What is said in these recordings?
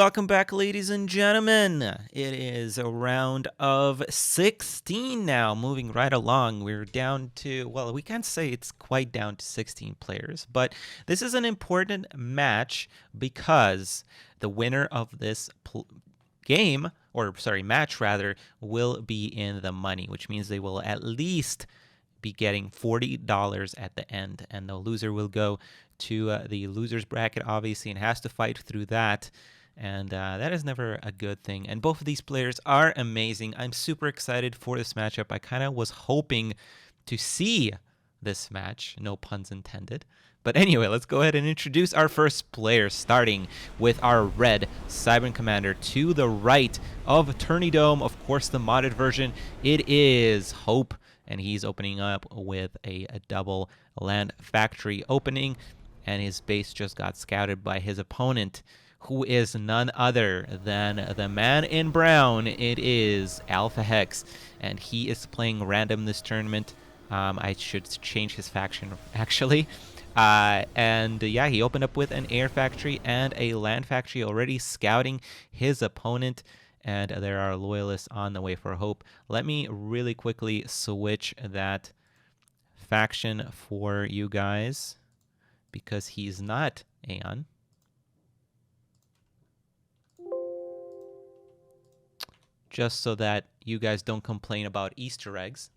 welcome back, ladies and gentlemen. It is a round of 16 now, moving right along. We're down to, well, we can't say it's quite down to 16 players, but this is an important match because the winner of this match rather, will be in the money, which means they will at least be getting $40 at the end, and the loser will go to the losers bracket, obviously, and has to fight through that. And that is never a good thing. And both of these players are amazing. I'm super excited for this matchup. I kind of was hoping to see this match, no puns intended. But anyway, let's go ahead and introduce our first player, starting with our red Cybern Commander. To the right of Tourney Dome, of course, the modded version, it is Hope, and he's opening up with a double land factory opening, and his base just got scouted by his opponent, who is none other than the man in brown. It is Alphahex, and he is playing random this tournament. I should change his faction, actually. Yeah, he opened up with an air factory and a land factory, already scouting his opponent, and there are loyalists on the way for Hope. Let me really quickly switch that faction for you guys, because he's not Aeon. Just so that you guys don't complain about Easter eggs.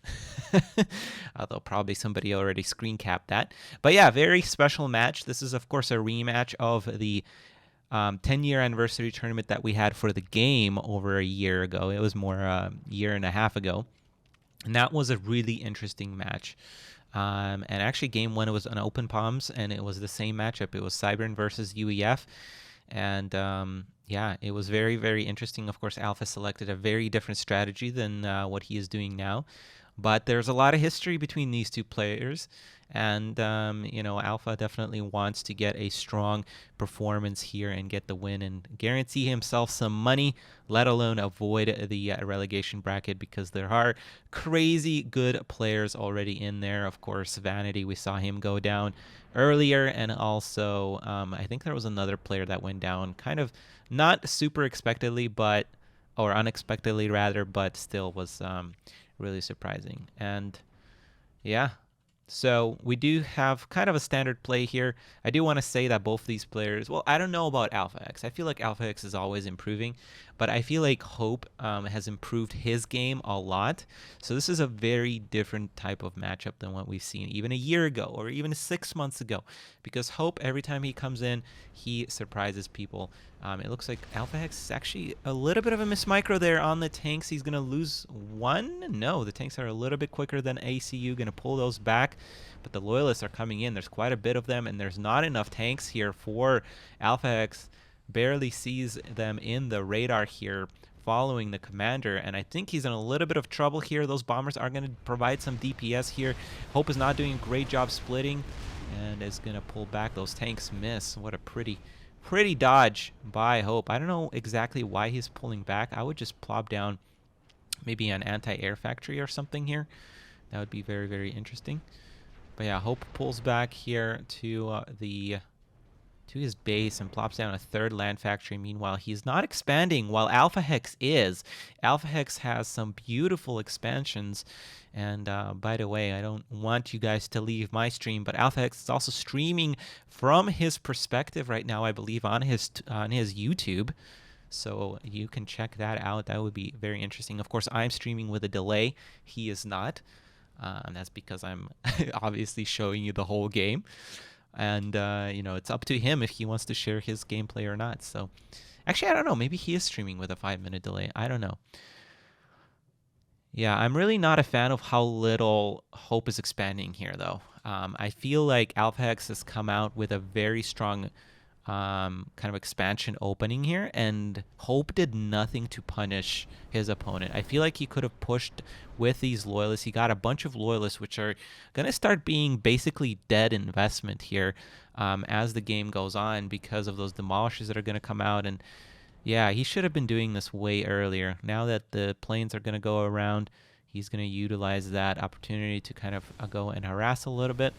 Although probably somebody already screen capped that. But yeah, very special match. This is, of course, a rematch of the 10-year anniversary tournament that we had for the game over a year ago. It was more a year and a half ago. And that was a really interesting match. And actually, game one, it was on Open Palms, and it was the same matchup. It was Cybern versus UEF. And yeah, it was very, very interesting. Of course, Alpha selected a very different strategy than what he is doing now. But there's a lot of history between these two players. And, Alpha definitely wants to get a strong performance here and get the win and guarantee himself some money, let alone avoid the relegation bracket, because there are crazy good players already in there. Of course, Vanity, we saw him go down earlier. And also, I think there was another player that went down kind of not super expectedly, or unexpectedly rather, but still was really surprising. And yeah, so we do have kind of a standard play here. I do want to say that both these players, well, I don't know about Alphahex. I feel like Alphahex is always improving, but I feel like Hope has improved his game a lot. So this is a very different type of matchup than what we've seen even a year ago or even 6 months ago, because Hope, every time he comes in, he surprises people. It looks like Alphahex is actually a little bit of a mismicro there on the tanks. He's going to lose one. No, the tanks are a little bit quicker than ACU, going to pull those back. But the loyalists are coming in. There's quite a bit of them, and there's not enough tanks here for Alphahex. Barely sees them in the radar here following the commander, and I think he's in a little bit of trouble here. Those bombers are going to provide some DPS here. Hope is not doing a great job splitting and is going to pull back. Those tanks miss. What a pretty dodge by Hope. I don't know exactly why he's pulling back. I would just plop down maybe an anti-air factory or something here. That would be very, very interesting. But yeah, Hope pulls back here to his base and plops down a third land factory. Meanwhile, he's not expanding, while Alphahex is. Alphahex has some beautiful expansions. And by the way, I don't want you guys to leave my stream, but Alphahex is also streaming from his perspective right now, I believe, on his YouTube. So you can check that out. That would be very interesting. Of course, I'm streaming with a delay. He is not. And that's because I'm obviously showing you the whole game. And, it's up to him if he wants to share his gameplay or not. So, actually, I don't know. Maybe he is streaming with a 5-minute delay. I don't know. Yeah, I'm really not a fan of how little Hope is expanding here, though. I feel like Alphahex has come out with a very strong kind of expansion opening here, and Hope did nothing to punish his opponent. I feel like he could have pushed with these loyalists. He got a bunch of loyalists, which are going to start being basically dead investment here as the game goes on, because of those demolishers that are going to come out. And yeah, he should have been doing this way earlier. Now that the planes are going to go around, he's going to utilize that opportunity to kind of go and harass a little bit.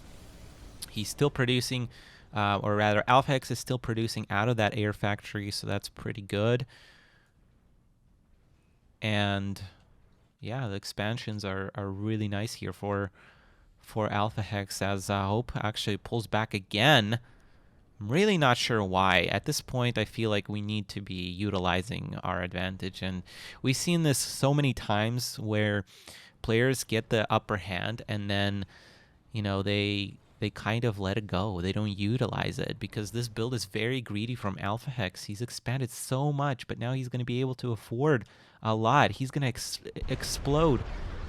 He's still producing or rather Alphahex is still producing out of that air factory, so that's pretty good. And yeah, the expansions are really nice here for Alphahex, as Hope actually pulls back again. I'm really not sure why. At this point, I feel like we need to be utilizing our advantage, and we've seen this so many times where players get the upper hand and then, you know, they kind of let it go. They don't utilize it because this build is very greedy from Alphahex. He's expanded so much, but now he's going to be able to afford a lot. He's going to explode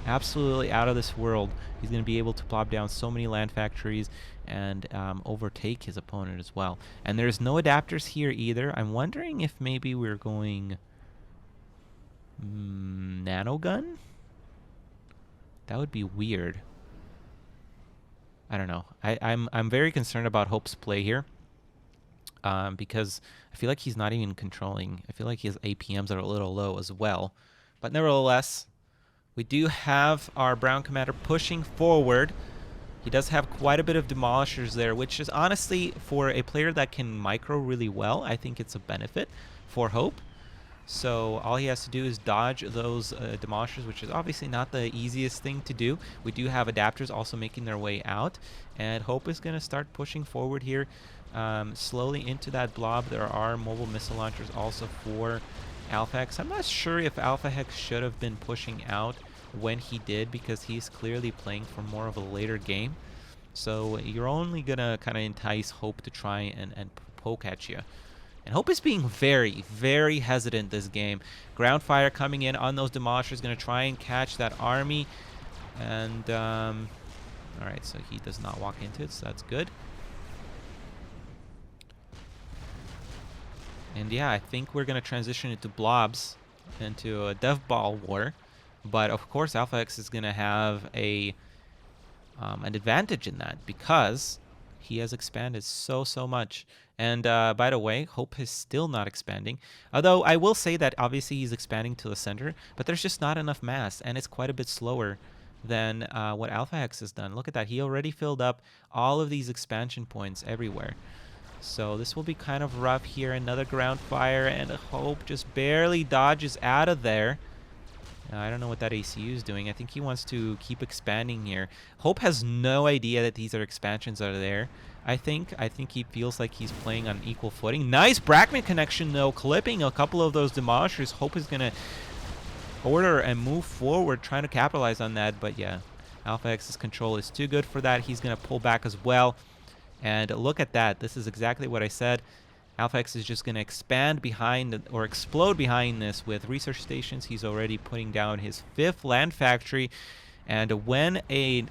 absolutely out of this world. He's going to be able to plop down so many land factories and overtake his opponent as well. And there's no adapters here either. I'm wondering if maybe we're going nanogun? That would be weird. I don't know. I'm very concerned about Hope's play here, because I feel like he's not even controlling. I feel like his APMs are a little low as well. But nevertheless, we do have our Brown Commander pushing forward. He does have quite a bit of demolishers there, which is honestly, for a player that can micro really well, I think it's a benefit for Hope. So all he has to do is dodge those demolishers, which is obviously not the easiest thing to do. We do have adapters also making their way out, and Hope is going to start pushing forward here slowly into that blob. There are mobile missile launchers also for Alphahex. I'm not sure if Alphahex should have been pushing out when he did, because he's clearly playing for more of a later game. So you're only going to kind of entice Hope to try and poke at you. And Hope is being very, very hesitant this game. Ground fire coming in on those demolishers, going to try and catch that army. And, alright, so he does not walk into it, so that's good. And yeah, I think we're going to transition into blobs, into a dev ball war. But of course, Alphahex is going to have an advantage in that, because he has expanded so much. And by the way, Hope is still not expanding. Although I will say that obviously he's expanding to the center, but there's just not enough mass, and it's quite a bit slower than what Alphahex has done. Look at that. He already filled up all of these expansion points everywhere. So this will be kind of rough here. Another ground fire, and Hope just barely dodges out of there. I don't know what that ACU is doing. I think he wants to keep expanding here. Hope has no idea that these are expansions are there. I think he feels like he's playing on equal footing. Nice Brackman connection, though, clipping a couple of those demolishers. Hope is going to order and move forward, trying to capitalize on that. But yeah, Alphahex's control is too good for that. He's going to pull back as well. And look at that. This is exactly what I said. Alphahex is just going to expand behind, or explode behind this with research stations. He's already putting down his 5th land factory. And when a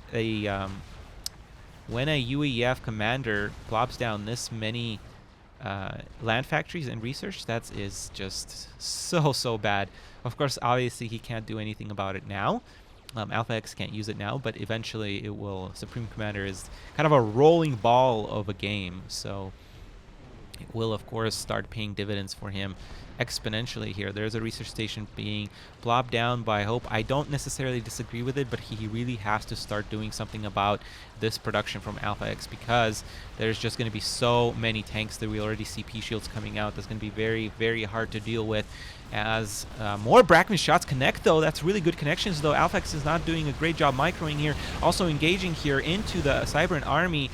UEF commander plops down this many land factories and research, that is just so bad. Of course, obviously, he can't do anything about it now. Alphahex can't use it now, but eventually it will. Supreme Commander is kind of a rolling ball of a game, so it will, of course, start paying dividends for him exponentially here. There's a research station being plopped down by Hope. I don't necessarily disagree with it, but he really has to start doing something about this production from Alphahex, because there's just going to be so many tanks that we already see P-shields coming out. That's going to be very, very hard to deal with. As more Brackman shots connect, though. That's really good connections, though. Alphahex is not doing a great job microing here. Also engaging here into the Cybran army.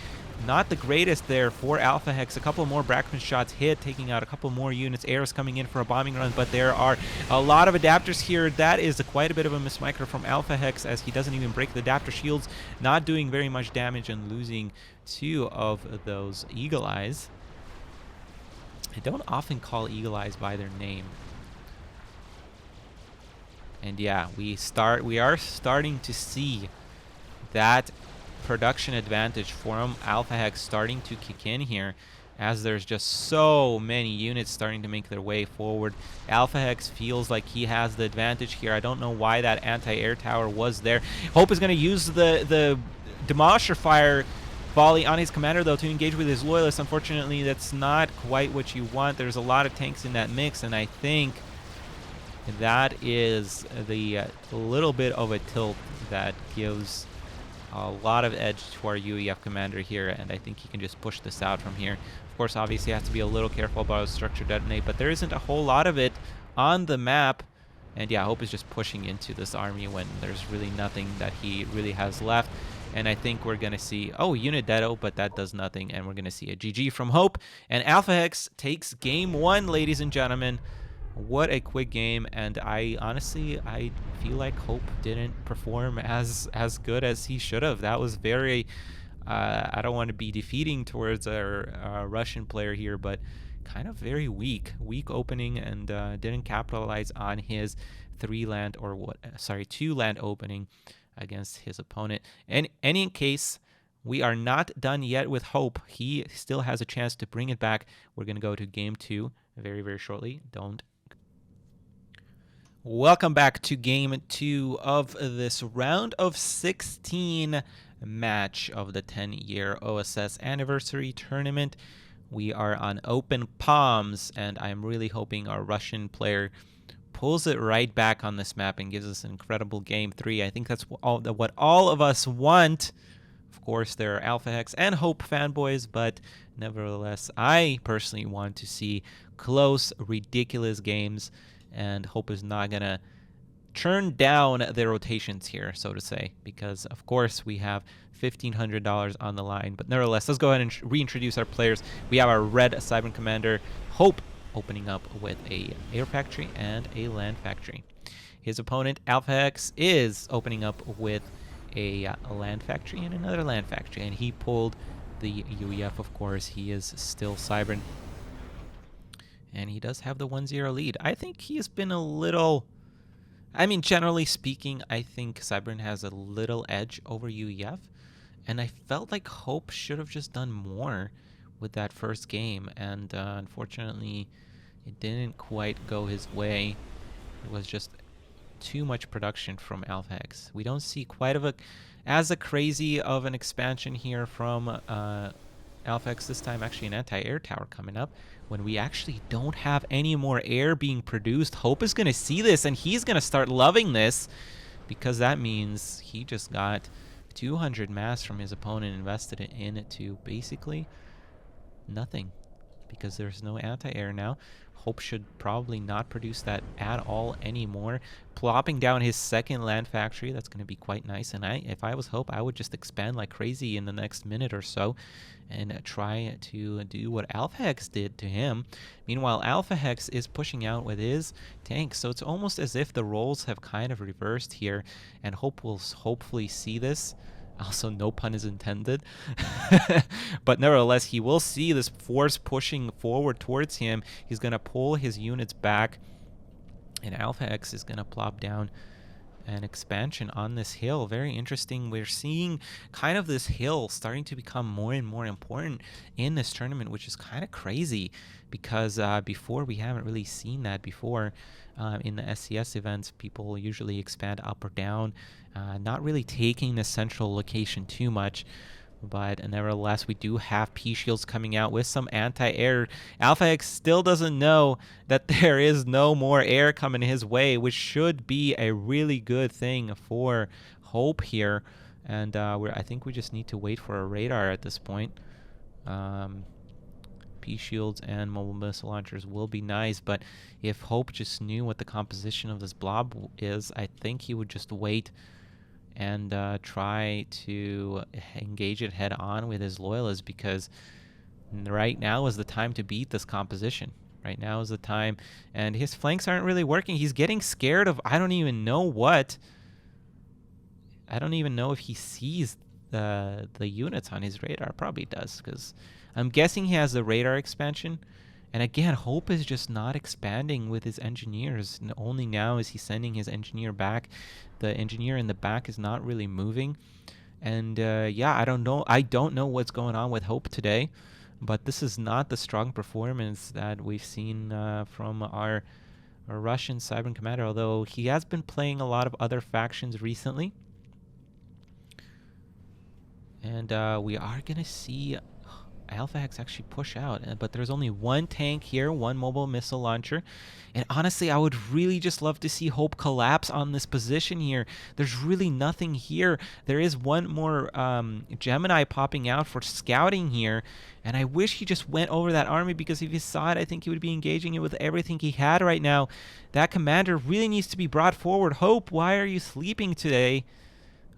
Not the greatest there for Alphahex. A couple more Brackman shots hit, taking out a couple more units. Air is coming in for a bombing run, but there are a lot of adapters here. That is quite a bit of a mismicro from Alphahex, as he doesn't even break the adapter shields. Not doing very much damage and losing 2 of those Eagle Eyes. I don't often call Eagle Eyes by their name. And yeah, we are starting to see that production advantage from Alphahex starting to kick in here, as there's just so many units starting to make their way forward. Alphahex feels like he has the advantage here. I don't know why that anti-air tower was there. Hope is going to use the Demolisher fire volley on his commander, though, to engage with his loyalists. Unfortunately, that's not quite what you want. There's a lot of tanks in that mix, and I think that is the little bit of a tilt that gives a lot of edge to our UEF commander here, and I think he can just push this out from here. Of course, obviously, has to be a little careful about structure detonate, but there isn't a whole lot of it on the map. And yeah, Hope is just pushing into this army when there's really nothing that he really has left. And I think we're going to see, oh, unit deado, but that does nothing. And we're going to see a GG from Hope. And Alphahex takes game 1, ladies and gentlemen. What a quick game. And I feel like Hope didn't perform as good as he should have. That was very, I don't want to be defeating towards our Russian player here, but kind of very weak opening, and didn't capitalize on his 2-land opening against his opponent. In any case, we are not done yet with Hope. He still has a chance to bring it back. We're going to go to game 2 very, very shortly. Welcome back to game 2 of this round of 16 match of the 10-year OSS anniversary tournament. We are on open palms, and I'm really hoping our Russian player pulls it right back on this map and gives us an incredible game 3. I think that's what all of us want. Of course, there are Alphahex and Hope fanboys, but nevertheless, I personally want to see close, ridiculous games, and Hope is not going to turn down the rotations here, so to say, because, of course, we have $1,500 on the line. But nevertheless, let's go ahead and reintroduce our players. We have our red Cybern Commander, Hope, opening up with a air factory and a land factory. His opponent, Alphahex, is opening up with a land factory and another land factory, and he pulled the UEF, of course. He is still Cybern, and he does have the 1-0 lead. I think he has been a little... I mean, generally speaking, I think Cybern has a little edge over UEF, and I felt like Hope should have just done more with that first game, and unfortunately, it didn't quite go his way. It was just too much production from Alphahex. We don't see quite as crazy of an expansion here from Alphahex this time. Actually, an anti-air tower coming up when we actually don't have any more air being produced. Hope is going to see this, and he's going to start loving this, because that means he just got 200 mass from his opponent, invested it into basically nothing, because there's no anti-air now. Hope should probably not produce that at all anymore. Plopping down his second land factory, that's going to be quite nice. And if I was Hope, I would just expand like crazy in the next minute or so and try to do what Alphahex did to him. Meanwhile, Alphahex is pushing out with his tanks, so it's almost as if the roles have kind of reversed here, and Hope will hopefully see this. Also, no pun is intended. But nevertheless, he will see this force pushing forward towards him. He's going to pull his units back, and Alphahex is going to plop down an expansion on this hill. Very interesting. We're seeing kind of this hill starting to become more and more important in this tournament, which is kind of crazy, because before we haven't really seen that before. In the SCS events, people usually expand up or down, not really taking the central location too much. But nevertheless, we do have P-Shields coming out with some anti-air. Alphahex still doesn't know that there is no more air coming his way, which should be a really good thing for Hope here. And I think we just need to wait for a radar at this point. P-Shields and mobile missile launchers will be nice, but if Hope just knew what the composition of this blob is, I think he would just wait and try to engage it head on with his loyalists, because right now is the time to beat this composition. Right now is the time, and his flanks aren't really working. He's getting scared of I don't even know what. I don't even know if he sees the units on his radar. Probably does, because I'm guessing he has the radar expansion. And again, Hope is just not expanding with his engineers. And only now is he sending his engineer back. The engineer in the back is not really moving. And yeah, I don't know what's going on with Hope today. But this is not the strong performance that we've seen from our Russian Cybern Commander, although he has been playing a lot of other factions recently. And we are going to see... Alphahex actually push out. But there's only one tank here, one mobile missile launcher. And honestly, I would really just love to see Hope collapse on this position here. There's really nothing here. There is one more Gemini popping out for scouting here. And I wish he just went over that army, because if he saw it, I think he would be engaging it with everything he had right now. That commander really needs to be brought forward. Hope, why are you sleeping today?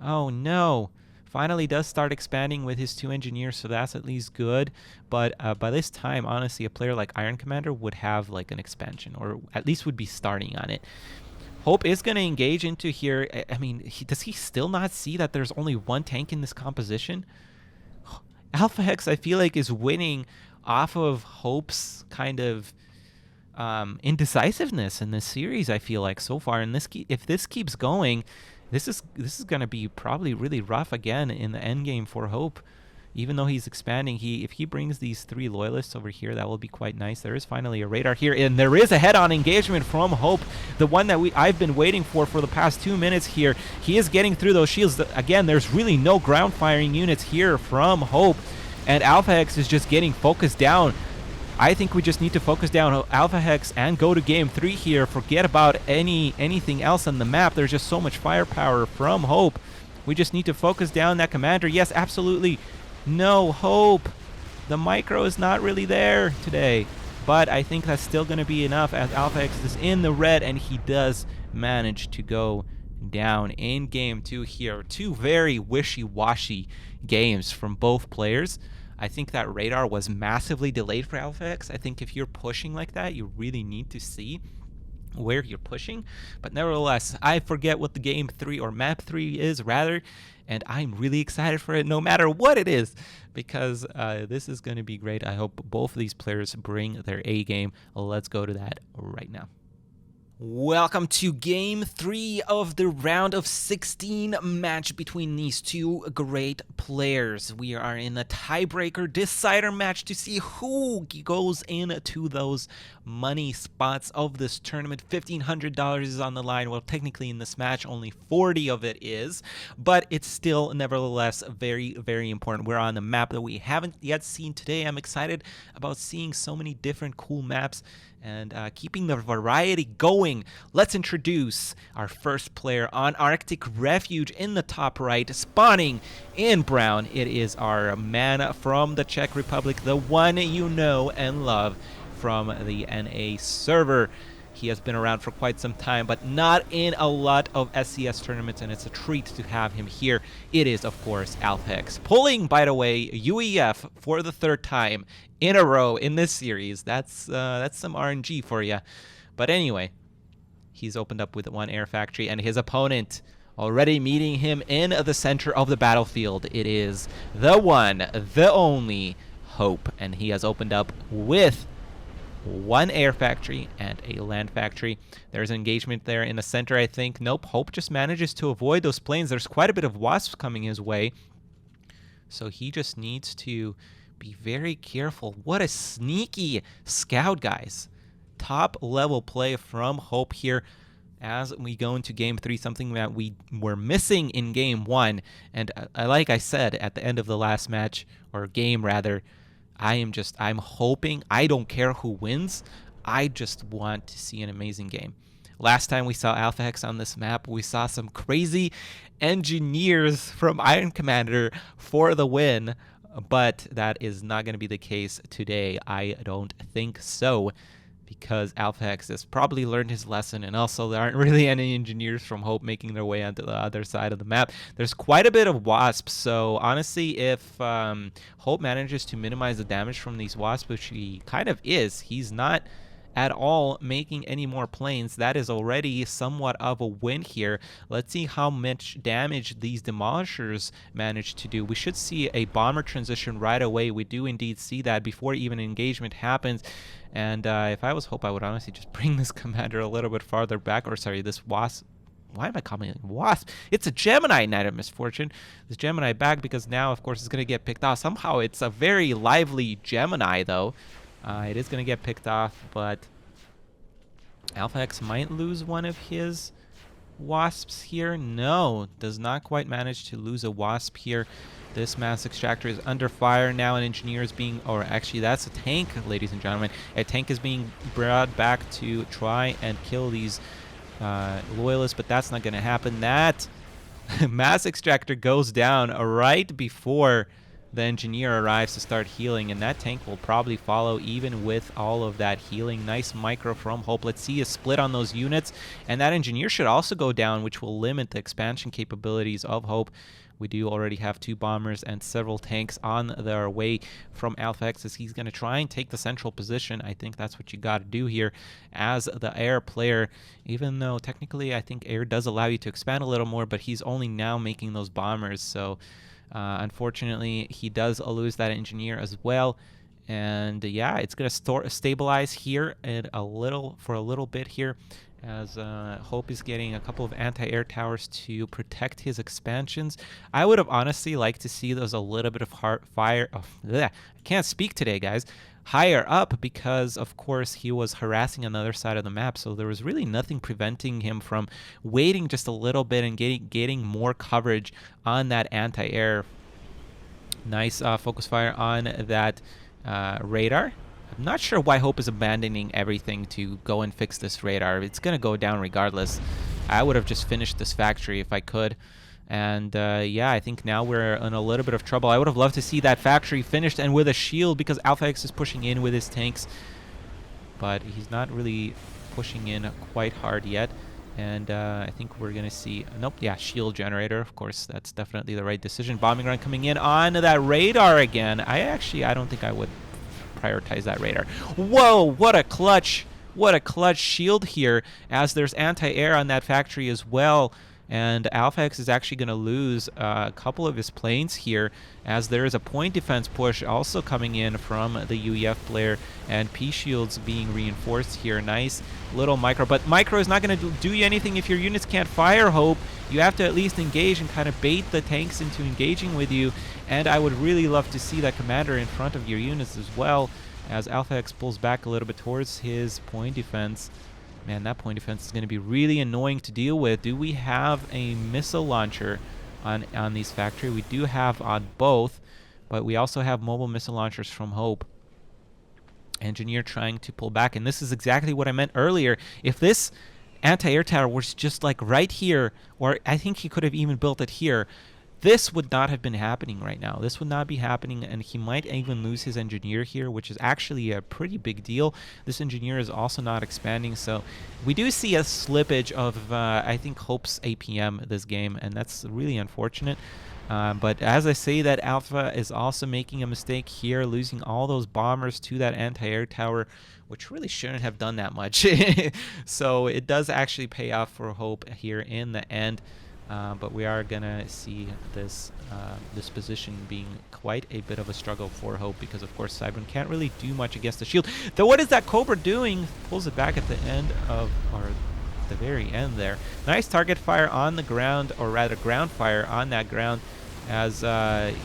Oh, no. Finally does start expanding with his 2 engineers, so that's at least good. But by this time, honestly, a player like Iron Commander would have like an expansion, or at least would be starting on it. Hope is going to engage into here. I mean, does he still not see that there's only one tank in this composition? Alphahex, I feel like, is winning off of Hope's kind of indecisiveness in this series, I feel like, so far. And if this keeps going, this is going to be probably really rough again in the end game for Hope. Even though he's expanding, if he brings these 3 loyalists over here, that will be quite nice. There is finally a radar here, and there is a head-on engagement from Hope, the one that I've been waiting for the past 2 minutes here. He is getting through those shields. Again, there's really no ground firing units here from Hope, and Alphahex is just getting focused down. I think we just need to focus down Alphahex and go to game 3 here. Forget about anything else on the map. There's just so much firepower from Hope. We just need to focus down that commander. Yes, absolutely. No, Hope. The micro is not really there today. But I think that's still going to be enough, as Alphahex is in the red, and he does manage to go down in game 2 here. 2 very wishy-washy games from both players. I think that radar was massively delayed for Alphahex. I think if you're pushing like that, you really need to see where you're pushing. But nevertheless, I forget what the game 3 or map 3 is, rather, and I'm really excited for it no matter what it is, because this is going to be great. I hope both of these players bring their A game. Let's go to that right now. Welcome to game 3 of the round of 16 match between these 2 great players. We are in a tiebreaker decider match to see who goes into those money spots of this tournament. $1,500 is on the line. Well, technically in this match, only 40 of it is, but it's still nevertheless very, very important. We're on a map that we haven't yet seen today. I'm excited about seeing so many different cool maps and keeping the variety going. Let's introduce our first player on Arctic Refuge in the top right, spawning in brown. It is our man from the Czech Republic, the one you know and love from the NA server. He has been around for quite some time, but not in a lot of SCS tournaments, and it's a treat to have him here. It is, of course, Alphahex, pulling, by the way, UEF for the 3rd time in a row in this series. That's some RNG for you. But anyway, he's opened up with 1 air factory, and his opponent already meeting him in the center of the battlefield. It is the one, the only Hope, and he has opened up with 1 air factory and a land factory. There's engagement there in the center, I think. Nope, Hope just manages to avoid those planes. There's quite a bit of wasps coming his way, so he just needs to be very careful. What a sneaky scout, guys. Top level play from Hope here as we go into game 3, something that we were missing in game 1. And like I said at the end of the last match, or game rather, I'm hoping, I don't care who wins, I just want to see an amazing game. Last time we saw Alphahex on this map, we saw some crazy engineers from Iron Commander for the win, but that is not going to be the case today. I don't think so, because Alphahex has probably learned his lesson, and also there aren't really any engineers from Hope making their way onto the other side of the map. There's quite a bit of wasps, so honestly, if Hope manages to minimize the damage from these wasps, which he kind of is, he's not at all making any more planes. That is already somewhat of a win here. Let's see how much damage these demolishers manage to do. We should see a bomber transition right away. We do indeed see that before even engagement happens. And if I was Hope, I would honestly just bring this commander a little bit farther back, or sorry, this wasp. Why am I calling it wasp? It's a Gemini, Knight of Misfortune. This Gemini back, because now, of course, it's going to get picked off. Somehow it's a very lively Gemini, though. It is going to get picked off, but Alphahex might lose one of his wasps here. No, does not quite manage to lose a wasp here. This mass extractor is under fire now, and engineer is being, or actually that's a tank, ladies and gentlemen. A tank is being brought back to try and kill these loyalists, but that's not going to happen. That mass extractor goes down right before the engineer arrives to start healing, and that tank will probably follow even with all of that healing. Nice micro from Hope. Let's see a split on those units, and that engineer should also go down, which will limit the expansion capabilities of Hope. We do already have 2 bombers and several tanks on their way from Alphahex as he's going to try and take the central position. I think that's what you got to do here as the air player, even though technically I think air does allow you to expand a little more, but he's only now making those bombers. So unfortunately, he does lose that engineer as well. And yeah, it's going to stabilize here for a little bit here, as Hope is getting a couple of anti-air towers to protect his expansions. I would have honestly liked to see those a little bit of fire. I can't speak today, guys. Higher up, because of course he was harassing another side of the map, so there was really nothing preventing him from waiting just a little bit and getting more coverage on that anti-air. Nice focus fire on that radar. I'm not sure why Hope is abandoning everything to go and fix this radar. It's going to go down regardless. I would have just finished this factory if I could. And yeah, I think now we're in a little bit of trouble. I would have loved to see that factory finished and with a shield, because Alphahex is pushing in with his tanks. But he's not really pushing in quite hard yet. And I think we're going to see... Nope, yeah, shield generator. Of course, that's definitely the right decision. Bombing run coming in on that radar again. I don't think I would prioritize that radar. Whoa, what a clutch shield here, as there's anti-air on that factory as well. And Alphahex is actually going to lose a couple of his planes here, as there is a point defense push also coming in from the UEF player, and P-shields being reinforced here. Nice little micro, but micro is not going to do you anything if your units can't fire Hope. You have to at least engage and kind of bait the tanks into engaging with you, and I would really love to see that commander in front of your units as well, as Alphahex pulls back a little bit towards his point defense. Man, that point defense is going to be really annoying to deal with. Do we have a missile launcher on these factory? We do have on both, but we also have mobile missile launchers from Hope. Engineer trying to pull back, and this is exactly what I meant earlier. If this anti-air tower was just like right here, or I think he could have even built it here, this would not have been happening right now. This would not be happening, and he might even lose his engineer here, which is actually a pretty big deal. This engineer is also not expanding, so we do see a slippage of, I think, Hope's APM this game, and that's really unfortunate. But as I say, that Alpha is also making a mistake here, losing all those bombers to that anti-air tower, which really shouldn't have done that much. So it does actually pay off for Hope here in the end. But we are gonna see this this position being quite a bit of a struggle for Hope, because of course Cybran can't really do much against the shield. Though what is that Cobra doing? Pulls it back at the end of, or the very end there. Nice target fire on the ground, or rather ground fire on that ground, as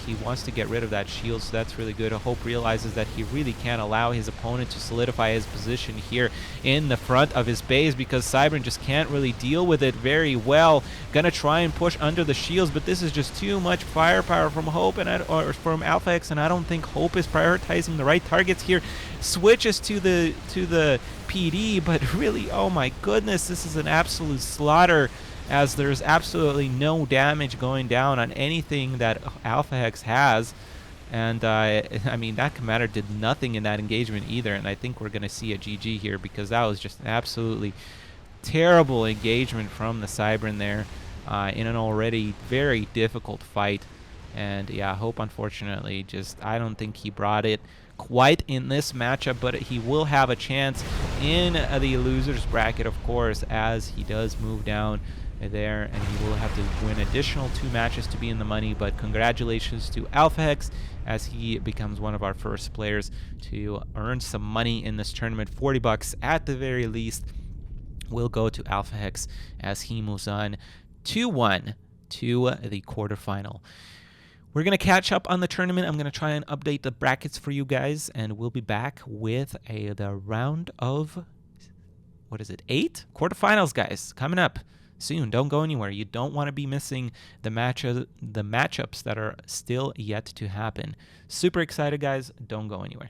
he wants to get rid of that shield, so that's really good. Hope realizes that he really can't allow his opponent to solidify his position here in the front of his base, because Cybran just can't really deal with it very well. Gonna try and push under the shields, but this is just too much firepower from Hope or from Alphahex, and I don't think Hope is prioritizing the right targets here. Switches to the PD, but really, oh my goodness, this is an absolute slaughter, as there's absolutely no damage going down on anything that Alphahex has. And I mean, that commander did nothing in that engagement either, and I think we're going to see a GG here, because that was just an absolutely terrible engagement from the Cybran there in an already very difficult fight. And yeah, Hope unfortunately just, I don't think he brought it quite in this matchup, but he will have a chance in the losers bracket, of course, as he does move down there, and he will have to win additional 2 matches to be in the money. But congratulations to Alphahex, as he becomes one of our first players to earn some money in this tournament. 40 bucks at the very least will go to Alphahex as he moves on 2-1 to the quarterfinal. We're going to catch up on the tournament. I'm going to try and update the brackets for you guys, and we'll be back with the round of, what is it, 8? Quarterfinals, guys, coming up. soon. Don't go anywhere. You don't want to be missing the matchups that are still yet to happen. Super excited, guys. Don't go anywhere.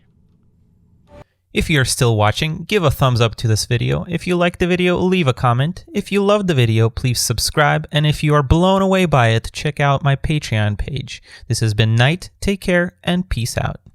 If you're still watching, give a thumbs up to this video. If you liked the video, leave a comment. If you loved the video, please subscribe. And if you are blown away by it, check out my Patreon page. This has been Nite. Take care and peace out.